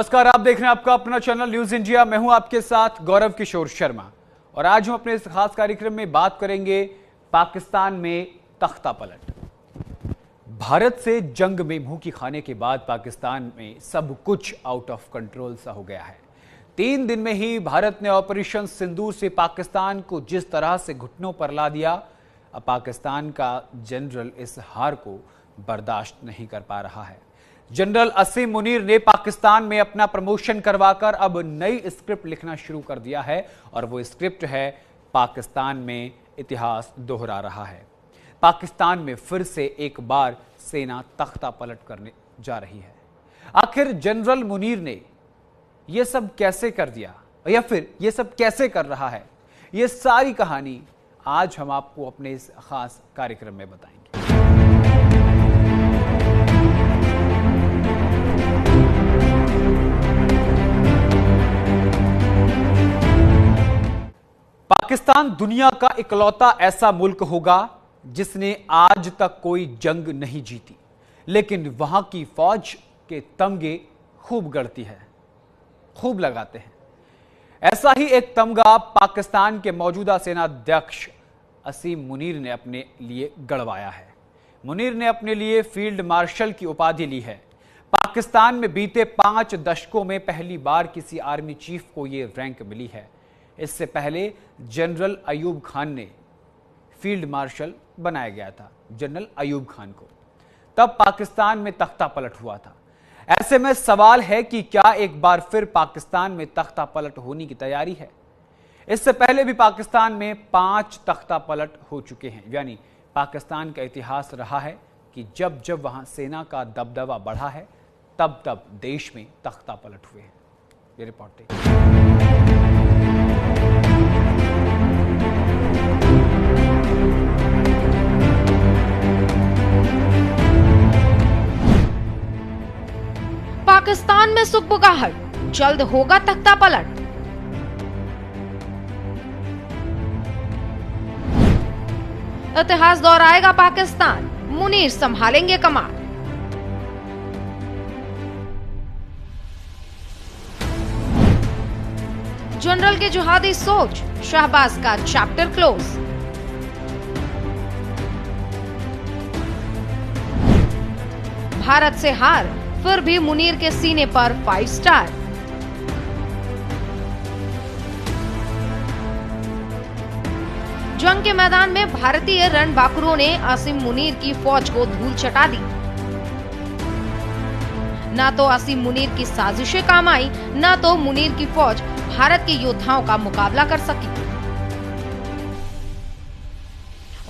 नमस्कार, आप देख रहे हैं आपका अपना चैनल न्यूज इंडिया। मैं हूं आपके साथ गौरव किशोर शर्मा और आज हम अपने इस खास कार्यक्रम में बात करेंगे पाकिस्तान में तख्ता पलट। भारत से जंग में मुंह की खाने के बाद पाकिस्तान में सब कुछ आउट ऑफ कंट्रोल सा हो गया है। 3 दिन में ही भारत ने ऑपरेशन सिंदूर से पाकिस्तान को जिस तरह से घुटनों पर ला दिया, अब पाकिस्तान का जनरल इस हार को बर्दाश्त नहीं कर पा रहा है। जनरल असीम मुनीर ने पाकिस्तान में अपना प्रमोशन करवाकर अब नई स्क्रिप्ट लिखना शुरू कर दिया है और वो स्क्रिप्ट है पाकिस्तान में इतिहास दोहरा रहा है। पाकिस्तान में फिर से एक बार सेना तख्ता पलट करने जा रही है। आखिर जनरल मुनीर ने यह सब कैसे कर दिया या फिर यह सब कैसे कर रहा है, यह सारी कहानी आज हम आपको अपने इस खास कार्यक्रम में बताएंगे। पाकिस्तान दुनिया का इकलौता ऐसा मुल्क होगा जिसने आज तक कोई जंग नहीं जीती, लेकिन वहां की फौज के तमगे खूब गढ़ती है, खूब लगाते हैं। ऐसा ही एक तमगा पाकिस्तान के मौजूदा सेनाध्यक्ष असीम मुनीर ने अपने लिए गढ़वाया है। मुनीर ने अपने लिए फील्ड मार्शल की उपाधि ली है। पाकिस्तान में बीते 5 दशकों में पहली बार किसी आर्मी चीफ को यह रैंक मिली है। इससे पहले जनरल अयूब खान ने फील्ड मार्शल बनाया गया था, जनरल अयूब खान को। तब पाकिस्तान में तख्ता पलट हुआ था। ऐसे में सवाल है कि क्या एक बार फिर पाकिस्तान में तख्ता पलट होने की तैयारी है? इससे पहले भी पाकिस्तान में 5 तख्ता पलट हो चुके हैं। यानी पाकिस्तान का इतिहास रहा है कि जब जब वहां सेना का दबदबा बढ़ा है, तब तब देश में तख्ता पलट हुए हैं। ये रिपोर्ट देखिए। पाकिस्तान में सुगबुगाहट, जल्द होगा तख्ता पलट। इतिहास दोहराएगा पाकिस्तान, मुनीर संभालेंगे कमान। जनरल के जिहादी सोच, शहबाज का चैप्टर क्लोज। भारत से हार, फिर भी मुनीर के सीने पर 5 स्टार। जंग के मैदान में भारतीय रणबांकुरों ने असीम मुनीर की फौज को धूल चटा दी। ना तो असीम मुनीर की साजिशें काम आई, ना तो मुनीर की फौज भारत के योद्धाओं का मुकाबला कर सकी।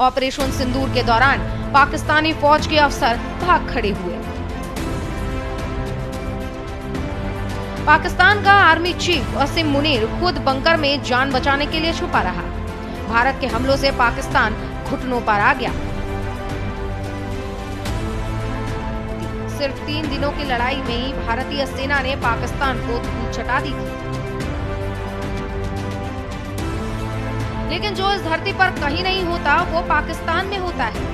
ऑपरेशन सिंदूर के दौरान पाकिस्तानी फौज के अफसर भाग खड़े हुए। पाकिस्तान का आर्मी चीफ असीम मुनीर खुद बंकर में जान बचाने के लिए छुपा रहा। भारत के हमलों से पाकिस्तान घुटनों पर आ गया। सिर्फ 3 दिनों की लड़ाई में ही भारतीय सेना ने पाकिस्तान को धूल चटा दी थी। लेकिन जो इस धरती पर कहीं नहीं होता, वो पाकिस्तान में होता है।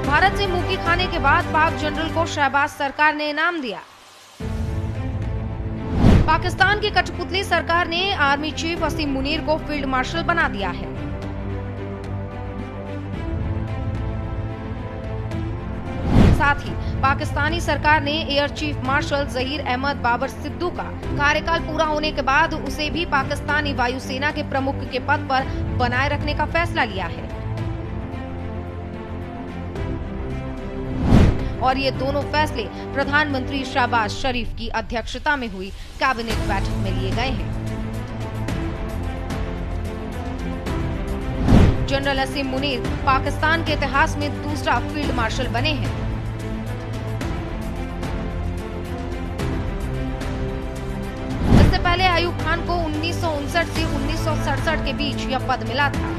भारत से मुंह की खाने के बाद पाक जनरल को शहबाज सरकार ने इनाम दिया। पाकिस्तान की कठपुतली सरकार ने आर्मी चीफ असीम मुनीर को फील्ड मार्शल बना दिया है। साथ ही पाकिस्तानी सरकार ने air chief marshal Zaheer Ahmed Babar Sidhu का कार्यकाल पूरा होने के बाद उसे भी पाकिस्तानी वायुसेना के प्रमुख के पद पर बनाए रखने का फैसला लिया है। और ये दोनों फैसले प्रधानमंत्री शहबाज शरीफ की अध्यक्षता में हुई कैबिनेट बैठक में लिए गए हैं। जनरल असीम मुनीर पाकिस्तान के इतिहास में दूसरा फील्ड मार्शल बने हैं। इससे पहले अयूब खान को 1959 से 1967 के बीच यह पद मिला था।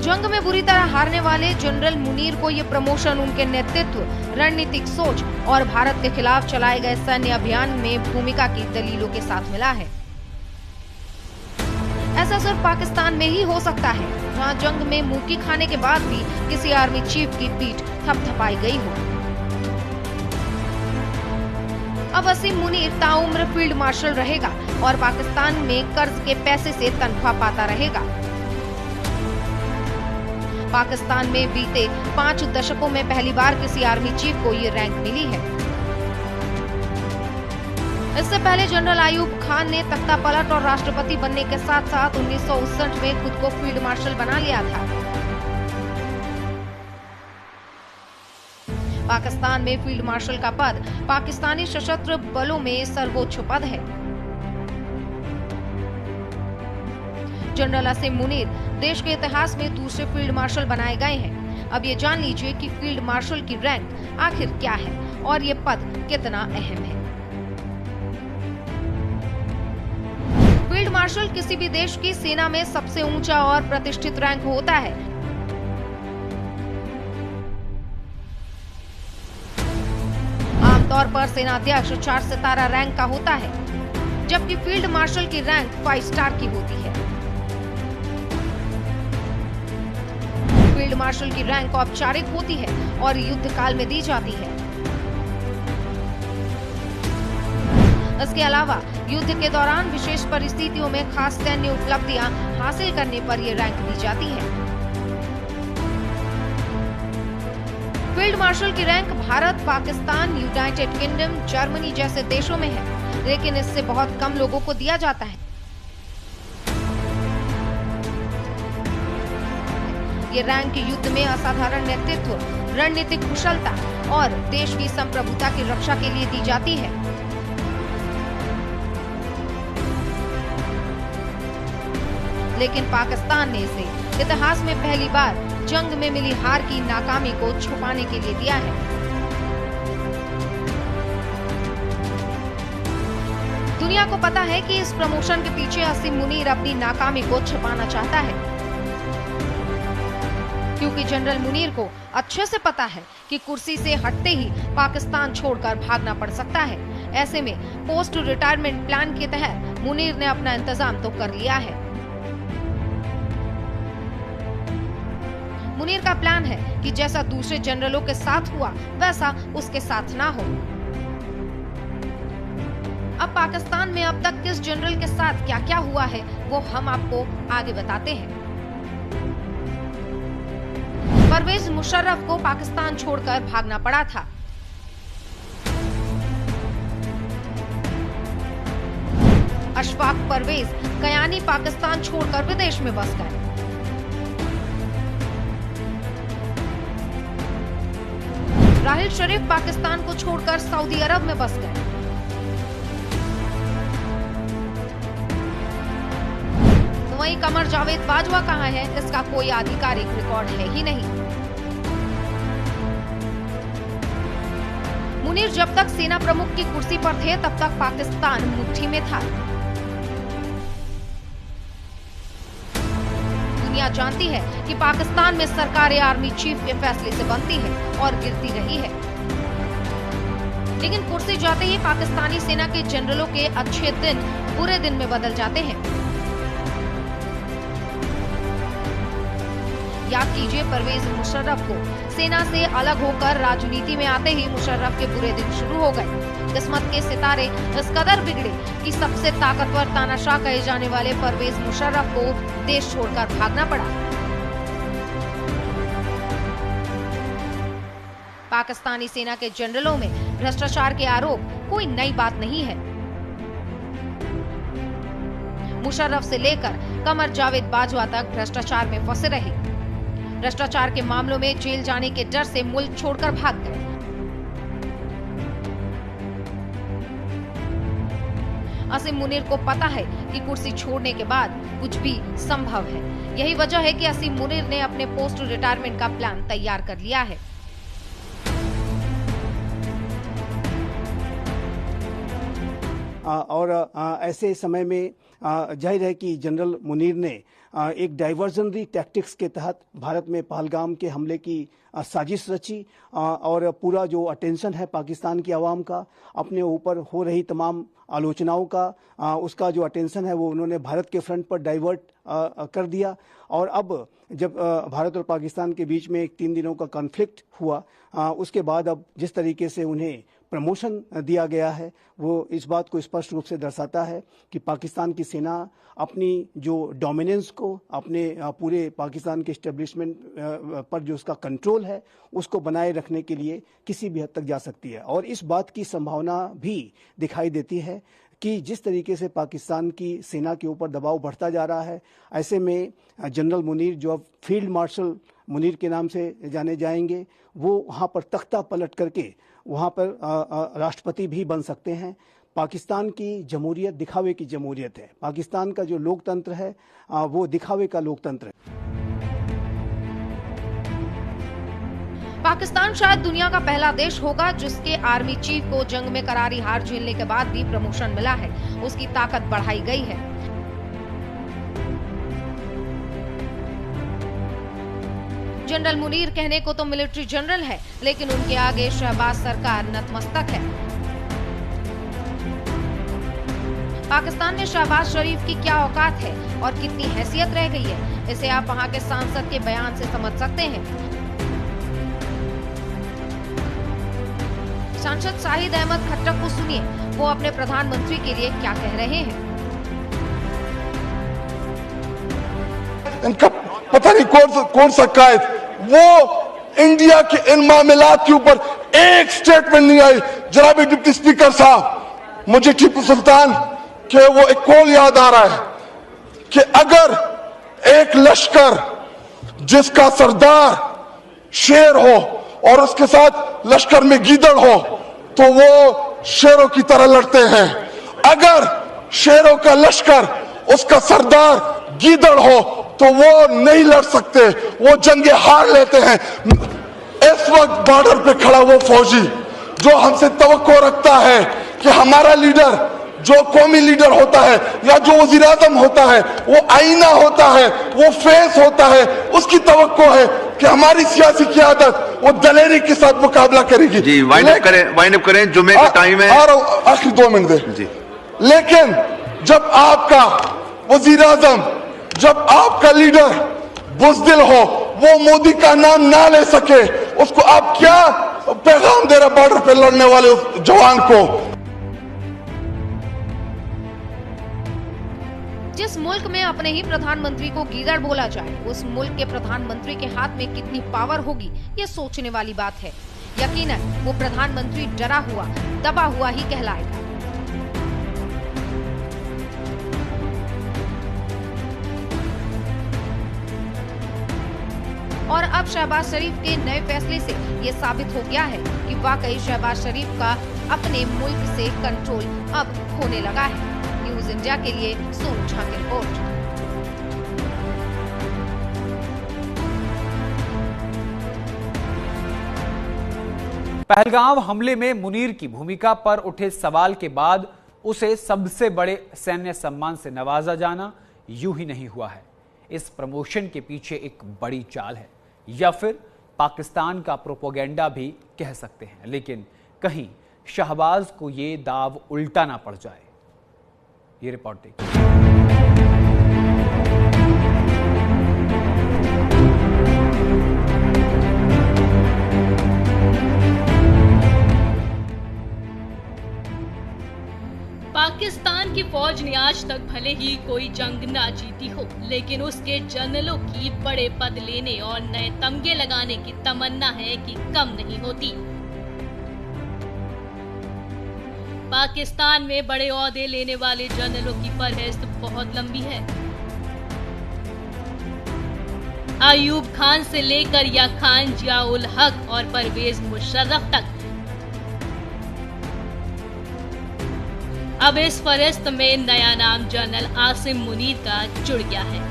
जंग में बुरी तरह हारने वाले जनरल मुनीर को यह प्रमोशन उनके नेतृत्व, रणनीतिक सोच और भारत के खिलाफ चलाए गए सैन्य अभियान में भूमिका की दलीलों के साथ मिला है। ऐसा सिर्फ पाकिस्तान में ही हो सकता है। जहां जंग में मुक्की खाने के बाद भी किसी आर्मी चीफ की पीठ थपथपाई गई हो। अब असीम मुनीर ताउम्र फील्ड मार्शल रहेगा और पाकिस्तान में कर्ज के पैसे से तनख्वाह पाता रहेगा। पाकिस्तान में बीते 5 दशकों में पहली बार किसी आर्मी चीफ को ये रैंक मिली है। इससे पहले जनरल आयूब खान ने तख्ता पलट और राष्ट्रपति बनने के साथ साथ 1959 में खुद को फील्ड मार्शल बना लिया था। पाकिस्तान में फील्ड मार्शल का पद पाकिस्तानी सशस्त्र बलों में सर्वोच्च पद है। जनरल असीम मुनीर देश के इतिहास में दूसरे फील्ड मार्शल बनाए गए हैं। अब ये जान लीजिए कि फील्ड मार्शल की रैंक आखिर क्या है और ये पद कितना अहम है। फील्ड मार्शल किसी भी देश की सेना में सबसे ऊंचा और प्रतिष्ठित रैंक होता है। आमतौर पर सेनाध्यक्ष 4 सितारा रैंक का होता है, जबकि फील्ड मार्शल की रैंक 5 स्टार की होती है। फील्ड मार्शल की रैंक औपचारिक होती है और युद्ध काल में दी जाती है। इसके अलावा युद्ध के दौरान विशेष परिस्थितियों में खास सैन्य उपलब्धियां हासिल करने पर यह रैंक दी जाती है। फील्ड मार्शल की rank Bharat, Pakistan, United kingdom, Germany जैसे देशों में है, लेकिन इससे बहुत कम लोगों को दिया जाता है। ये रैंक युद्ध में असाधारण नेतृत्व, रणनीतिक कुशलता और देश की संप्रभुता की रक्षा के लिए दी जाती है। लेकिन पाकिस्तान ने इसे इतिहास में पहली बार जंग में मिली हार की नाकामी को छुपाने के लिए दिया है। दुनिया को पता है कि इस प्रमोशन के पीछे असीम मुनीर अपनी नाकामी को छिपाना चाहता है, क्योंकि जनरल मुनीर को अच्छे से पता है कि कुर्सी से हटते ही पाकिस्तान छोड़कर भागना पड़ सकता है। ऐसे में पोस्ट रिटायरमेंट प्लान के तहत मुनीर ने अपना इंतजाम तो कर लिया है। मुनीर का प्लान है कि जैसा दूसरे जनरलों के साथ हुआ वैसा उसके साथ ना हो। अब पाकिस्तान में अब तक किस जनरल के साथ क्या क्या हुआ है वो हम आपको आगे बताते हैं। परवेज मुशर्रफ को पाकिस्तान छोड़कर भागना पड़ा था। अशफाक परवेज कयानी पाकिस्तान छोड़कर विदेश में बस गए। राहिल शरीफ पाकिस्तान को छोड़कर सऊदी अरब में बस गए। तो वहीं कमर जावेद बाजवा कहां है, इसका कोई आधिकारिक रिकॉर्ड है ही नहीं। मुनीर जब तक सेना प्रमुख की कुर्सी पर थे तब तक पाकिस्तान मुट्ठी में था। दुनिया जानती है कि पाकिस्तान में सरकार आर्मी चीफ के फैसले से बनती है और गिरती रही है, लेकिन कुर्सी जाते ही पाकिस्तानी सेना के जनरलों के अच्छे दिन बुरे दिन में बदल जाते हैं। याद कीजिए, परवेज मुशर्रफ को सेना से अलग होकर राजनीति में आते ही मुशर्रफ के बुरे दिन शुरू हो गए। किस्मत के सितारे इस कदर बिगड़े कि सबसे ताकतवर तानाशाह कहे जाने वाले परवेज मुशर्रफ को देश छोड़कर भागना पड़ा। पाकिस्तानी सेना के जनरलों में भ्रष्टाचार के आरोप कोई नई बात नहीं है। मुशर्रफ से लेकर कमर जावेद बाजवा तक भ्रष्टाचार में फंसे रहे। भ्रष्टाचार के मामलों में जेल जाने के डर से मुल्क छोड़कर भाग गए। असीम मुनीर को पता है कि कुर्सी छोड़ने के बाद कुछ भी संभव है। यही वजह है कि असीम मुनीर ने अपने पोस्ट रिटायरमेंट का प्लान तैयार कर लिया है। और ऐसे समय में जाहिर है कि जनरल मुनीर ने एक डाइवर्जनरी टैक्टिक्स के तहत भारत में पहलगाम के हमले की साजिश रची और पूरा जो अटेंशन है पाकिस्तान की आवाम का अपने ऊपर हो रही तमाम आलोचनाओं का उसका जो अटेंशन है वो उन्होंने भारत के फ्रंट पर डाइवर्ट कर दिया। और अब जब भारत और पाकिस्तान के बीच में एक 3 दिनों का कॉन्फ्लिक्ट हुआ उसके बाद अब जिस तरीके से उन्हें प्रमोशन दिया गया है वो इस बात को स्पष्ट रूप से दर्शाता है कि पाकिस्तान की सेना अपनी जो डोमिनेंस को अपने पूरे पाकिस्तान के एस्टेब्लिशमेंट पर जो उसका कंट्रोल है उसको बनाए रखने के लिए किसी भी हद तक जा सकती है। और इस बात की संभावना भी दिखाई देती है कि जिस तरीके से पाकिस्तान की सेना के ऊपर दबाव बढ़ता जा रहा है, ऐसे में जनरल मुनीर जो अब फील्ड मार्शल मुनीर के नाम से जाने जाएंगे, वो वहाँ पर तख्ता पलट करके वहाँ पर राष्ट्रपति भी बन सकते हैं। पाकिस्तान की जमहूरियत दिखावे की जमहूरियत है। पाकिस्तान का जो लोकतंत्र है वो दिखावे का लोकतंत्र है। पाकिस्तान शायद दुनिया का पहला देश होगा जिसके आर्मी चीफ को जंग में करारी हार झेलने के बाद भी प्रमोशन मिला है, उसकी ताकत बढ़ाई गई है। जनरल मुनीर कहने को तो मिलिट्री जनरल है, लेकिन उनके आगे शहबाज सरकार नतमस्तक है। पाकिस्तान में शहबाज शरीफ की क्या औकात है और कितनी हैसियत रह गई है, इसे आप वहां के सांसद के बयान से समझ सकते हैं। सांसद शाहिद अहमद खट्टर को सुनिए, वो अपने प्रधानमंत्री के लिए क्या कह रहे हैं। इनका पता नहीं कौन सा कायद, वो इंडिया के इन मामलात के ऊपर एक स्टेटमेंट नहीं आई। जनाब डिप्टी स्पीकर साहब, मुझे टीपू सुल्तान के वो एक कॉल याद आ रहा है कि अगर एक लश्कर जिसका सरदार शेर हो और उसके साथ लश्कर में गीदड़ हो तो वो शेरों की तरह लड़ते हैं। अगर शेरों का लश्कर उसका सरदार गीदड़ हो तो वो नहीं लड़ सकते, वो जंगे हार लेते हैं। इस वक्त बॉर्डर पे खड़ा वो फौजी जो हमसे तवक्को रखता है कि हमारा लीडर, जो कौमी लीडर होता है या जो वज़ीर आज़म होता है, वो आईना होता है, वो फेस होता है, उसकी तवक्को है कि हमारी सियासी क़यादत वो दलेरी के साथ मुकाबला करेगी। जी, वाइंड अप करें, जुमे का टाइम है। आखिरी 2 मिनट दे जी। लेकिन जब आपका वज़ीर आज़म, जब आपका लीडर बुज़दिल हो, वो मोदी का नाम ना ले सके, उसको आप क्या पैगाम दे रहे बॉर्डर पे लड़ने वाले उस जवान को। जिस मुल्क में अपने ही प्रधानमंत्री को गीदड़ बोला जाए, उस मुल्क के प्रधानमंत्री के हाथ में कितनी पावर होगी, ये सोचने वाली बात है। यकीनन वो प्रधानमंत्री डरा हुआ, दबा हुआ ही कहलाएगा। और अब शहबाज शरीफ के नए फैसले से ये साबित हो गया है कि वाकई शहबाज शरीफ का अपने मुल्क से कंट्रोल अब होने लगा है। न्यूज़ इंडिया के लिए सोनू झा की रिपोर्ट। पहलगाम हमले में मुनीर की भूमिका पर उठे सवाल के बाद उसे सबसे बड़े सैन्य सम्मान से नवाजा जाना यूं ही नहीं हुआ है। इस प्रमोशन के पीछे एक बड़ी चाल है, या फिर पाकिस्तान का प्रोपेगेंडा भी कह सकते हैं। लेकिन कहीं शहबाज को ये दाव उल्टा ना पड़ जाए। ये रिपोर्ट देखिए। पाकिस्तान की फौज ने आज तक भले ही कोई जंग ना जीती हो, लेकिन उसके जनरलों की बड़े पद लेने और नए तमगे लगाने की तमन्ना है कि कम नहीं होती। पाकिस्तान में बड़े ओहदे लेने वाले जनरलों की फहरिस्त बहुत लंबी है। अयूब खान से लेकर या खान जियाउल हक और परवेज मुशर्रफ तक। अब इस फहरिस्त में नया नाम जनरल आसिम मुनीर का जुड़ गया है।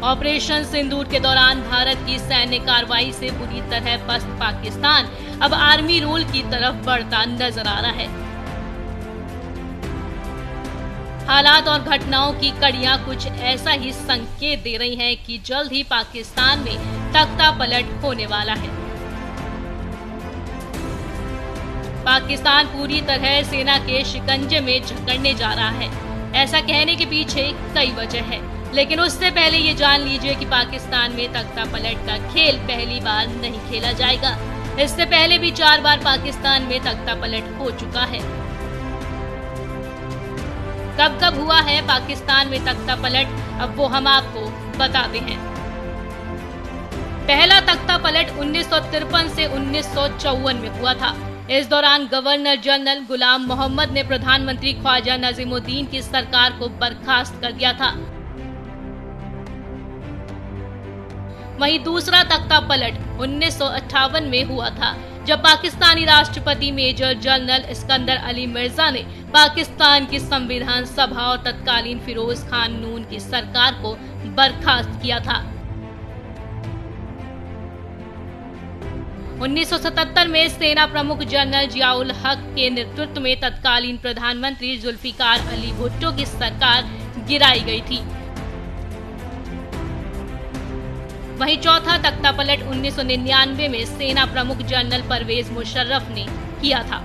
ऑपरेशन सिंदूर के दौरान भारत की सैन्य कार्रवाई से बुरी तरह पस्त पाकिस्तान अब आर्मी रूल की तरफ बढ़ता नजर आ रहा है। हालात और घटनाओं की कड़ियां कुछ ऐसा ही संकेत दे रही हैं कि जल्द ही पाकिस्तान में तख्ता पलट होने वाला है। पाकिस्तान पूरी तरह सेना के शिकंजे में जकड़ने जा रहा है। ऐसा कहने के पीछे कई वजह है, लेकिन उससे पहले ये जान लीजिए कि पाकिस्तान में तख्ता पलट का खेल पहली बार नहीं खेला जाएगा। इससे पहले भी 4 बार पाकिस्तान में तख्ता पलट हो चुका है। कब कब हुआ है पाकिस्तान में तख्ता पलट, अब वो हम आपको बताते हैं। पहला तख्ता पलट 1953 से 1954 में हुआ था। इस दौरान गवर्नर जनरल गुलाम मोहम्मद ने प्रधानमंत्री ख्वाजा नजीमुद्दीन की सरकार को बर्खास्त कर दिया था। वहीं दूसरा तख्ता पलट 1958 में हुआ था, जब पाकिस्तानी राष्ट्रपति major general Iskander Ali Mirza ने पाकिस्तान की संविधान सभा और तत्कालीन फिरोज खान नून की सरकार को बर्खास्त किया था। 1977 में सेना प्रमुख जनरल जियाउल हक के नेतृत्व में तत्कालीन प्रधानमंत्री जुल्फिकार अली भुट्टो की सरकार गिराई गई थी। वहीं चौथा तख्ता पलट 1999 में सेना प्रमुख जनरल परवेज मुशर्रफ ने किया था।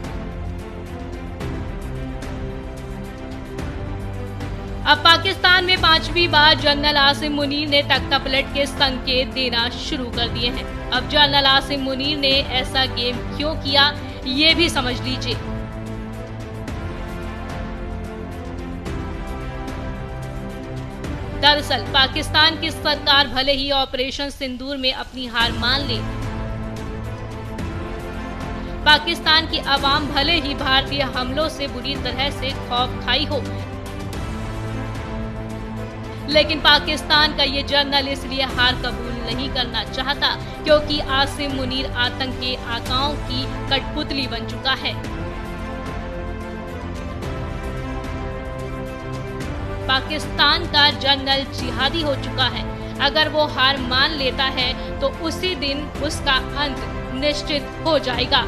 अब पाकिस्तान में 5वीं बार जनरल आसिम मुनीर ने तख्ता पलट के संकेत देना शुरू कर दिए हैं। अब जनरल आसिम मुनीर ने ऐसा गेम क्यों किया, ये भी समझ लीजिए। दरअसल पाकिस्तान की सरकार भले ही ऑपरेशन सिंदूर में अपनी हार मान ले, पाकिस्तान की आवाम भले ही भारतीय हमलों से बुरी तरह से खौफ खाई हो, लेकिन पाकिस्तान का ये जनरल इसलिए हार कबूल नहीं करना चाहता क्योंकि आसिम मुनीर आतंक के आकाओं की कठपुतली बन चुका है। पाकिस्तान का जनरल जिहादी हो चुका है। अगर वो हार मान लेता है तो उसी दिन उसका अंत निश्चित हो जाएगा।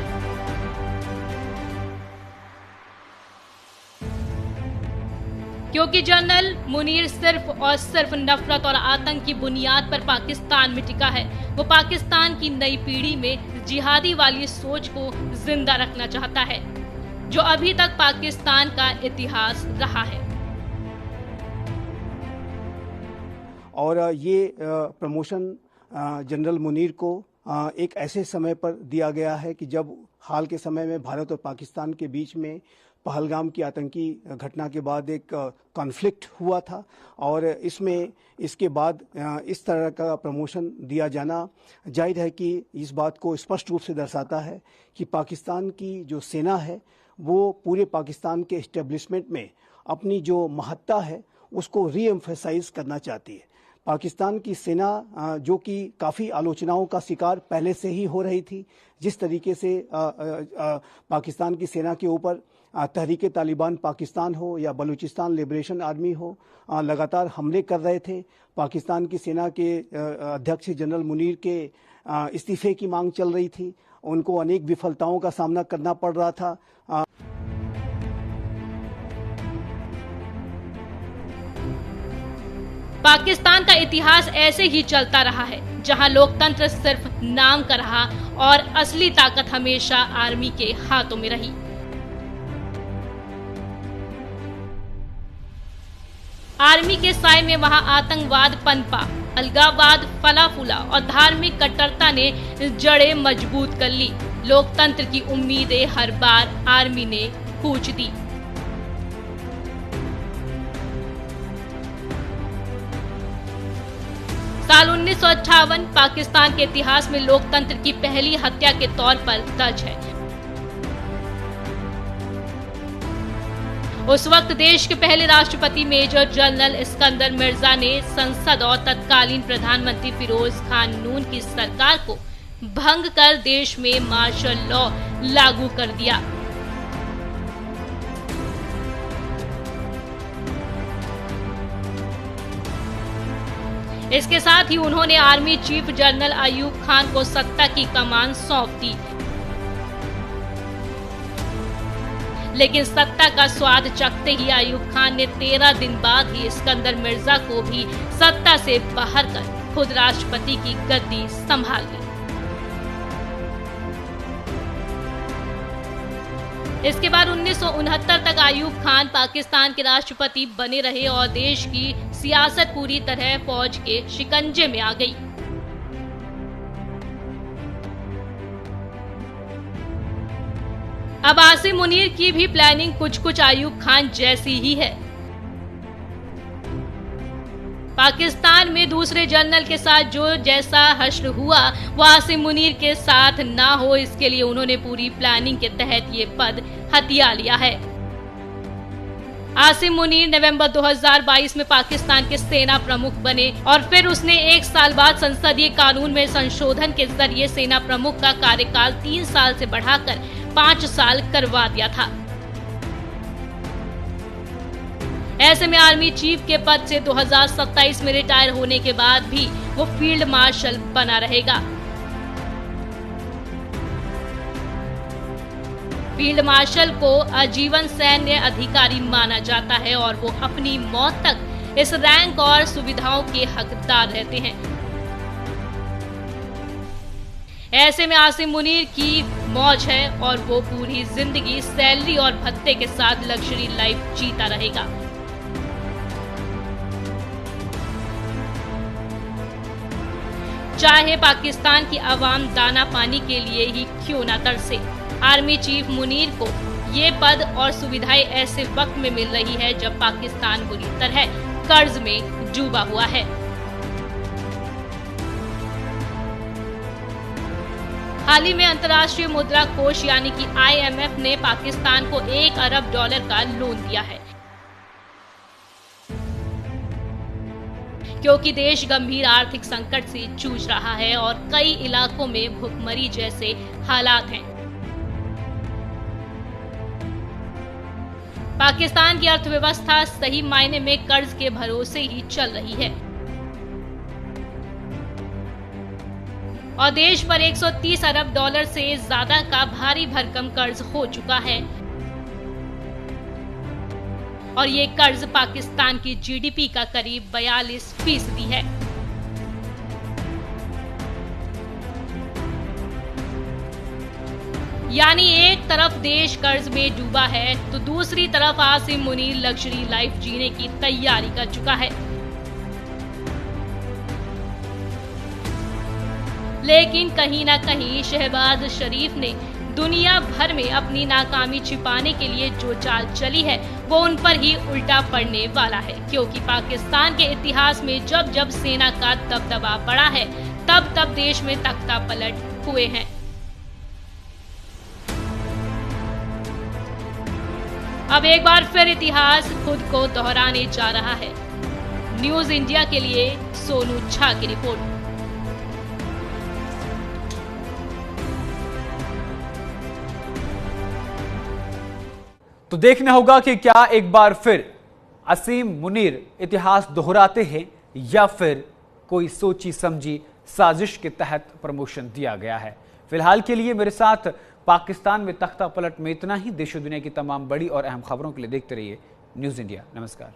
क्योंकि जनरल मुनीर सिर्फ और सिर्फ नफरत और आतंक की बुनियाद पर पाकिस्तान में टिका है। वो पाकिस्तान की नई पीढ़ी में जिहादी वाली सोच को जिंदा रखना चाहता है, जो अभी तक पाकिस्तान का इतिहास रहा है। और ये प्रमोशन जनरल मुनीर को एक ऐसे समय पर दिया गया है कि जब हाल के समय में भारत और पाकिस्तान के बीच में पहलगाम की आतंकी घटना के बाद एक कॉन्फ्लिक्ट हुआ था, और इसके बाद इस तरह का प्रमोशन दिया जाना जाहिर है कि इस बात को स्पष्ट रूप से दर्शाता है कि पाकिस्तान की जो सेना है वो पूरे पाकिस्तान के एस्टेब्लिशमेंट में अपनी जो महत्ता है उसको रीएम्फेसाइज करना चाहती है। पाकिस्तान की सेना जो कि काफ़ी आलोचनाओं का शिकार पहले से ही हो रही थी, जिस तरीके से पाकिस्तान की सेना के ऊपर तहरीके तालिबान पाकिस्तान हो या बलूचिस्तान लिबरेशन आर्मी हो लगातार हमले कर रहे थे। पाकिस्तान की सेना के अध्यक्ष जनरल मुनीर के इस्तीफे की मांग चल रही थी, उनको अनेक विफलताओं का सामना करना पड़ रहा था। पाकिस्तान का इतिहास ऐसे ही चलता रहा है, जहां लोकतंत्र सिर्फ नाम का रहा और असली ताकत हमेशा आर्मी के हाथों में रही। आर्मी के साए में वहां आतंकवाद पनपा, अलगाववाद फला फूला और धार्मिक कट्टरता ने जड़ें मजबूत कर ली। लोकतंत्र की उम्मीदें हर बार आर्मी ने कूच दी। साल 1958 पाकिस्तान के इतिहास में लोकतंत्र की पहली हत्या के तौर पर दर्ज है। उस वक्त देश के पहले राष्ट्रपति मेजर जनरल इस्कंदर मिर्जा ने संसद और तत्कालीन प्रधानमंत्री फिरोज खान नून की सरकार को भंग कर देश में मार्शल लॉ लागू कर दिया। इसके साथ ही उन्होंने army chief general Ayub Khan को सत्ता की कमान सौंप दी। लेकिन सत्ता का स्वाद चखते ही अयूब खान ने 13 दिन बाद ही इस्कंदर मिर्जा को भी सत्ता से बाहर कर खुद राष्ट्रपति की गद्दी संभाल ली। इसके बाद 1969 तक अयूब खान पाकिस्तान के राष्ट्रपति बने रहे और देश की सियासत पूरी तरह फौज के शिकंजे में आ गई। अब आसिम मुनीर की भी प्लानिंग कुछ अयूब खान जैसी ही है। पाकिस्तान में दूसरे जनरल के साथ जो जैसा हश्र हुआ वो आसिम मुनीर के साथ ना हो, इसके लिए उन्होंने पूरी प्लानिंग के तहत ये पद हथिया लिया है। आसिम मुनीर नवंबर 2022 में पाकिस्तान के सेना प्रमुख बने और फिर उसने 1 साल बाद संसदीय कानून में संशोधन के जरिए सेना प्रमुख का कार्यकाल 3 साल से बढ़ाकर 5 साल करवा दिया था। ऐसे में आर्मी चीफ के पद से 2027 में रिटायर होने के बाद भी वो फील्ड मार्शल बना रहेगा। फील्ड मार्शल को आजीवन सैन्य अधिकारी माना जाता है और वो अपनी मौत तक इस रैंक और सुविधाओं के हकदार रहते हैं। ऐसे में आसिम मुनीर की मौज है और वो पूरी जिंदगी सैलरी और भत्ते के साथ लग्जरी लाइफ जीता रहेगा। चाहे पाकिस्तान की आवाम दाना पानी के लिए ही क्यों न तरसे, आर्मी चीफ मुनीर को ये पद और सुविधाएं ऐसे वक्त में मिल रही है जब पाकिस्तान बुरी तरह कर्ज में डूबा हुआ है। हाल ही में अंतर्राष्ट्रीय मुद्रा कोष यानी कि IMF ने पाकिस्तान को $1 अरब का लोन दिया है, क्योंकि देश गंभीर आर्थिक संकट से जूझ रहा है और कई इलाकों में भुखमरी जैसे हालात हैं। पाकिस्तान की अर्थव्यवस्था सही मायने में कर्ज के भरोसे ही चल रही है और देश पर $130 अरब से ज्यादा का भारी भरकम कर्ज हो चुका है और ये कर्ज पाकिस्तान की GDP का करीब 42% है। यानी एक तरफ देश कर्ज में डूबा है तो दूसरी तरफ आसिम मुनीर लग्जरी लाइफ जीने की तैयारी कर चुका है। लेकिन कहीं ना कहीं शहबाज शरीफ ने दुनिया भर में अपनी नाकामी छिपाने के लिए जो चाल चली है वो उन पर ही उल्टा पड़ने वाला है, क्योंकि पाकिस्तान के इतिहास में जब जब सेना का दबदबा बढ़ा है तब तब देश में तख्ता पलट हुए हैं। अब एक बार फिर इतिहास खुद को दोहराने जा रहा है। न्यूज इंडिया के लिए सोनू झा की रिपोर्ट। तो देखना होगा कि क्या एक बार फिर आसिम मुनीर इतिहास दोहराते हैं या फिर कोई सोची समझी साजिश के तहत प्रमोशन दिया गया है। फिलहाल के लिए मेरे साथ पाकिस्तान में तख्ता पलट में इतना ही। देश और दुनिया की तमाम बड़ी और अहम खबरों के लिए देखते रहिए न्यूज इंडिया। नमस्कार।